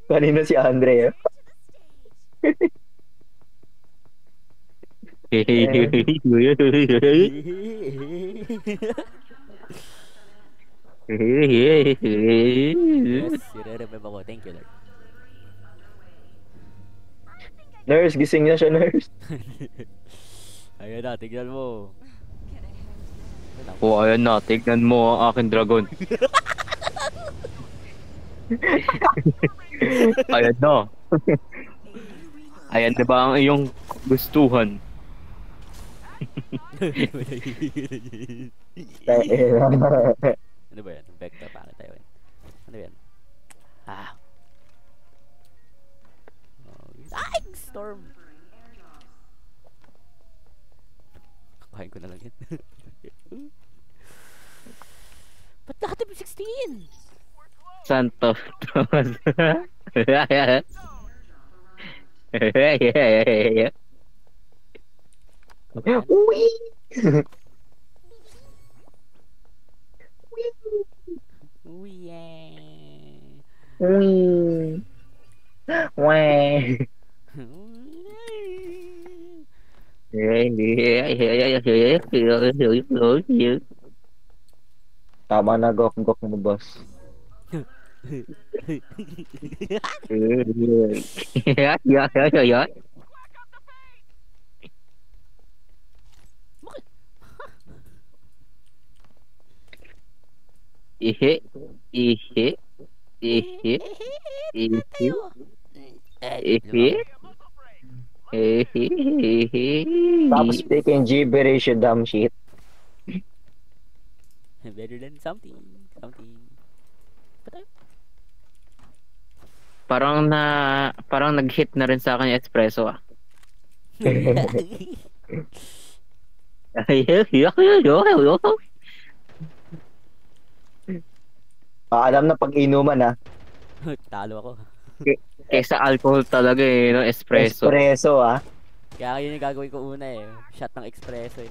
Kanina si Andre eh. Yes, i-remember ko. Thank you, Lord. Nurse, gising na siya, nurse. Ayun na, tignan mo. Oh, ayan na. Tignan mo ang aking dragon. Ayan na. Ayan na ba ang iyong gustuhan? Ano ba yan? Vector, bakit tayo yan? Ano yan? Ah. Ay! Storm! Kakain ko na lang yan. Ba't nakatip 16? Santo Tomas. Uy! Uy, yeah. Uy! Weh! Tama na, gok mo, boss. Ihe. Stop speaking gibberish, you dumb shit. Better than something. Patay. Parang nag-hit na rin sa akin yung espresso ah. Alam na pag-inuman ha. Talo ako. Kaysa alcohol talaga eh, no? Espresso. Espresso ha. Kaya yun yung gagawin ko una eh. Shot ng espresso eh.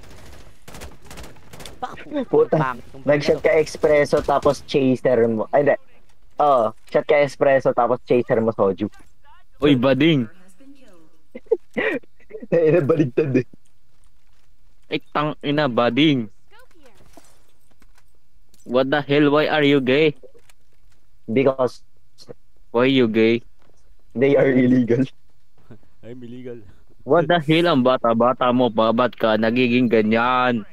Puta, nag-shot ka espresso tapos chaser mo. Ay, hindi. Oo, shot ka espresso tapos chaser mo soju. Uy, bading. Baligtad eh. Ay, tang ina, bading. What the hell? Why are you gay? Because Why you gay? they are illegal. I'm illegal. What the hell? Ang bata-bata mo, babat ka, nagiging ganyan.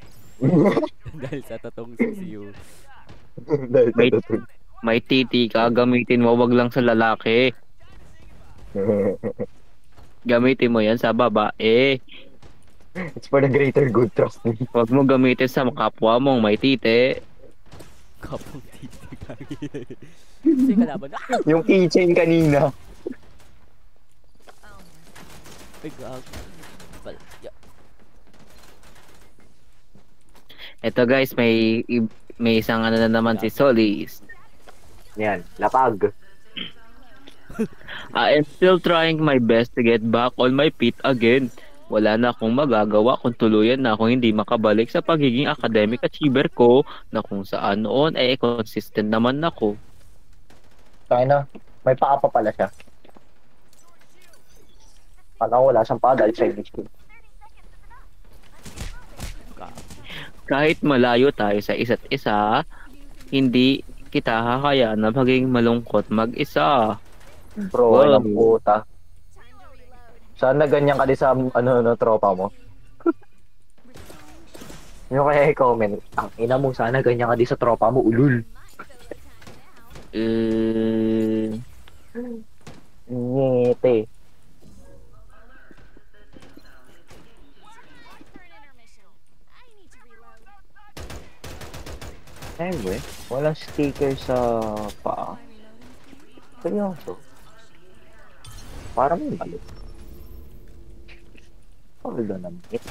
Dahil sa tatong CCU. Dahil May- sa tutol. May titi ka, gamitin mo, wag lang sa lalaki. Gamitin mo yan sa babae. It's for the greater good, trust me. Wag mo gamitin sa kapwa mong may titi. Kapong titi. Kasi kalaban. Ah! Yung keychain kanina. Ay, gago. Ito guys, may isang ano na naman si Solis. Yan, lapag. I am still trying my best to get back on my feet again. Wala na akong magagawa kung tuluyan na akong hindi makabalik sa pagiging academic achiever ko na kung saan noon ay consistent naman ako. Kaya na, may paa pa pala siya. Kala ko wala siyang paa dahil Chinese food. Kahit malayo tayo sa isa't isa, hindi kita hakaya na maging malungkot mag-isa. Bro, Wow. walang puta. Sana ganyan ka din sa tropa mo. Yung kaya i-comment, ang ina mo, sana ganyan ka din sa tropa mo, ulul. Ngete. Anyway, walang sticker sa paa. Seryoso. Parang may mali. Hold on a minute.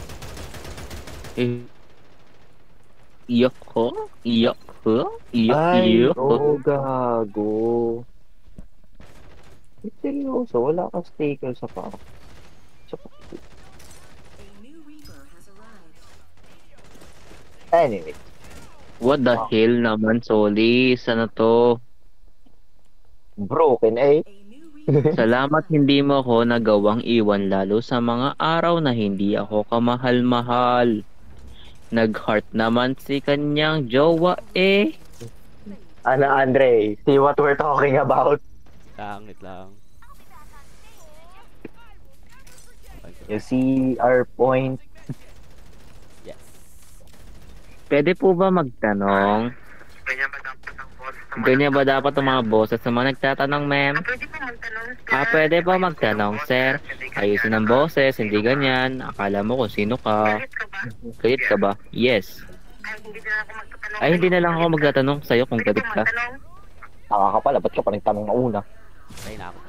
Iyak ko? Iyak ko? Ay, Iyak ko? oh, gago. Seryoso, wala kang sticker sa paa. Sa paa. Anyway. What the hell naman, Solis? Ano to? Broken, eh? Salamat hindi mo ako nagawang iwan lalo sa mga araw na hindi ako kamahal-mahal. Nag-heart naman si kanyang jowa eh. Ano, Andre? See what we're talking about? Langit lang. You see our point? Yes. Pwede po ba magtanong? Ganyan ba dapat ang boss? Ganyan ba dapat ang mga boses sa mga nagtatanong, ma'am? Pwede pa magtanong. Pwede ba magtanong, sir? Ayusin ang boses, hindi ganyan. Akala mo kung sino ka. Galit ka ba? Galit ka ba? Yes. Ay, hindi na ako magtatanong. Ay, hindi na lang ako magtatanong sa'yo kung galit ka. Magtanong. Taka ka pala, ba't ka pa nagtanong na una? Try na ako.